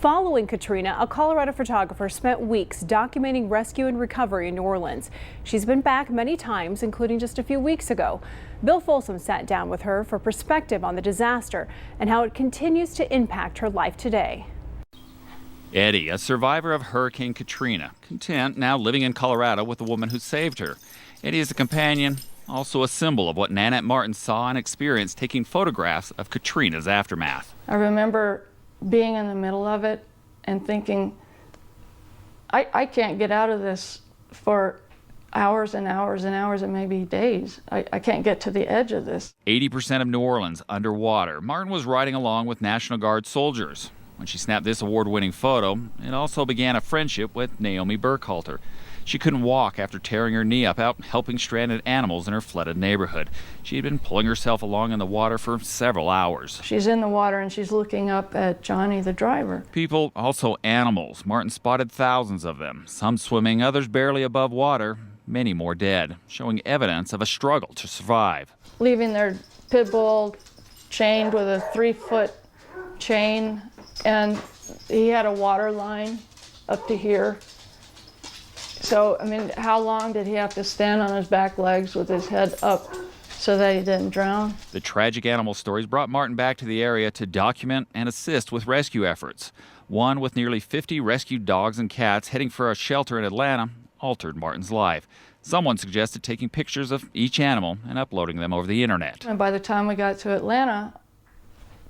Following Katrina, a Colorado photographer spent weeks documenting rescue and recovery in New Orleans. She's been back many times, including just a few weeks ago. Bill Folsom sat down with her for perspective on the disaster and how it continues to impact her life today. Eddie, a survivor of Hurricane Katrina, content now living in Colorado with the woman who saved her. Eddie is a companion, also a symbol of what Nanette Martin saw and experienced taking photographs of Katrina's aftermath. I remember being in the middle of it and thinking, I can't get out of this for hours and hours and hours and maybe days. I can't get to the edge of this. 80% of New Orleans underwater. Martin was riding along with National Guard soldiers. When she snapped this award-winning photo, it also began a friendship with Naomi Burkhalter. She couldn't walk after tearing her knee up out helping stranded animals in her flooded neighborhood. She had been pulling herself along in the water for several hours. She's in the water and she's looking up at Johnny, the driver. People, also animals. Martin spotted thousands of them, some swimming, others barely above water, many more dead, showing evidence of a struggle to survive. Leaving their pit bull chained with a 3-foot chain, and he had a water line up to here. So, I mean, how long did he have to stand on his back legs with his head up so that he didn't drown? The tragic animal stories brought Martin back to the area to document and assist with rescue efforts. One with nearly 50 rescued dogs and cats heading for a shelter in Atlanta altered Martin's life. Someone suggested taking pictures of each animal and uploading them over the internet. And by the time we got to Atlanta,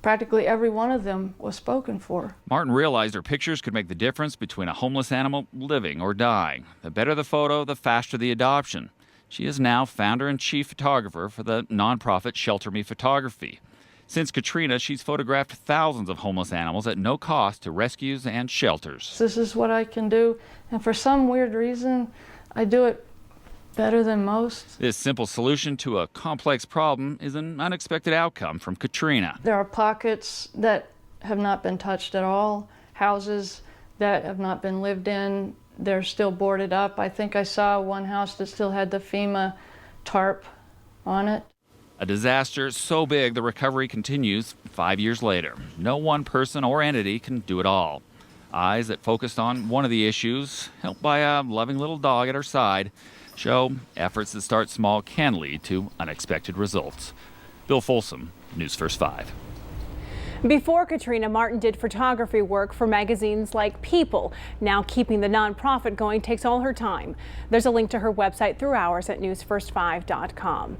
practically every one of them was spoken for. Martin realized her pictures could make the difference between a homeless animal living or dying. The better the photo, the faster the adoption. She is now founder and chief photographer for the nonprofit Shelter Me Photography. Since Katrina, she's photographed thousands of homeless animals at no cost to rescues and shelters. This is what I can do, and for some weird reason, I do it better than most. This simple solution to a complex problem is an unexpected outcome from Katrina. There are pockets that have not been touched at all, houses that have not been lived in, they're still boarded up. I think I saw one house that still had the FEMA tarp on it. A disaster so big the recovery continues 5 years later. No one person or entity can do it all. Eyes that focused on one of the issues, helped by a loving little dog at her side, show efforts that start small can lead to unexpected results. Bill Folsom, News First 5. Before Katrina, Martin did photography work for magazines like People. Now keeping the nonprofit going takes all her time. There's a link to her website through ours at newsfirst5.com.